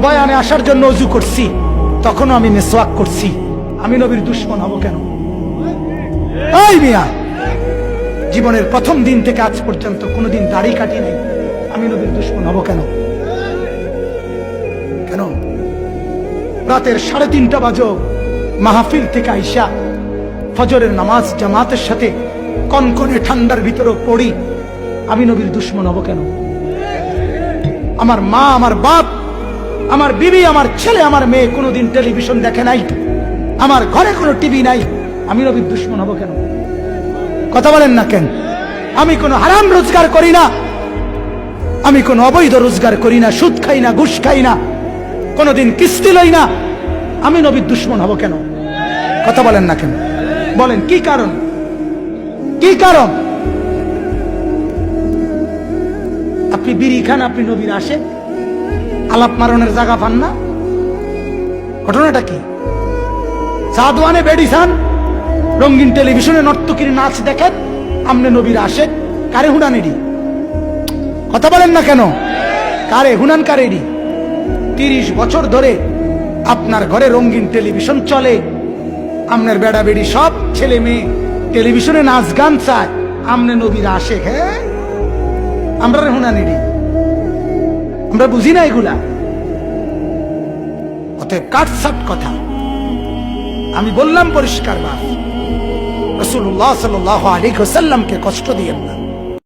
বয়ানে আসার জন্য ওযু করছি, তখনও আমি মিসওয়াক করছি। আমি নবীর দুশমন হব কেন? এই মিয়া, জীবনের প্রথম দিন থেকে আজ পর্যন্ত কোনোদিন দাড়ি কাটি নাই, আমি নবীর দুশমন হব কেন? কেন? রাতের 3:30 বাজো মাহফিল থেকে আইসা ফজরের নামাজ জামাতের সাথে কনকনে ঠান্ডার ভিতরেও পড়ি, আমি নবীর দুশমন হব কেন? আমার মা, আমার বাপ, আমার বিবি, আমার ছেলে, আমার মেয়ে কোনোদিন টেলিভিশন দেখে নাই, আমার ঘরে কোনো টিভি নাই, আমি নবীর দুশমন হব কেন? কথা বলেন না কেন? আমি কোনো হারাম রোজগার করি না, আমি কোনো অবৈধ রোজগার করি না, সুদ খাই না, ঘুষ খাই না, কোনোদিন কিস্তি লই না, আমি নবীর দুশমন হব কেন? কথা বলেন না কেন? বলেন কি কারণ? কি কারণ? আপনি বিড়ি খান, আপনি নবীর আসে আলাপ মারণের জায়গা পান না? ঘটনাটা কি? সাদওয়ানে বেডি খান, রঙিন টেলিভিশনে নর্তকীর নাচ দেখেন, আমনে নবীর আসে কারে হুনানেডি? কথা বলেন না কেন? কারে হুনান, কারেডি? 30 বছর ধরে আপনার ঘরে রঙিন টেলিভিশন চলে, আমনের বেড়া বেড়ি সব ছেলে মেয়ে টেলিভিশনে নাচ গান চায়, আমনে নবীর আসে। হ্যাঁ, আমরা হুনানেডি, আমরা বুঝি না এগুলা। অতএব কাটসাট কথা আমি বললাম পরিষ্কার ভাবে, রাসূলুল্লাহ সাল্লাল্লাহু আলাইহি ওয়াসাল্লামকে কষ্ট দিয়েন না।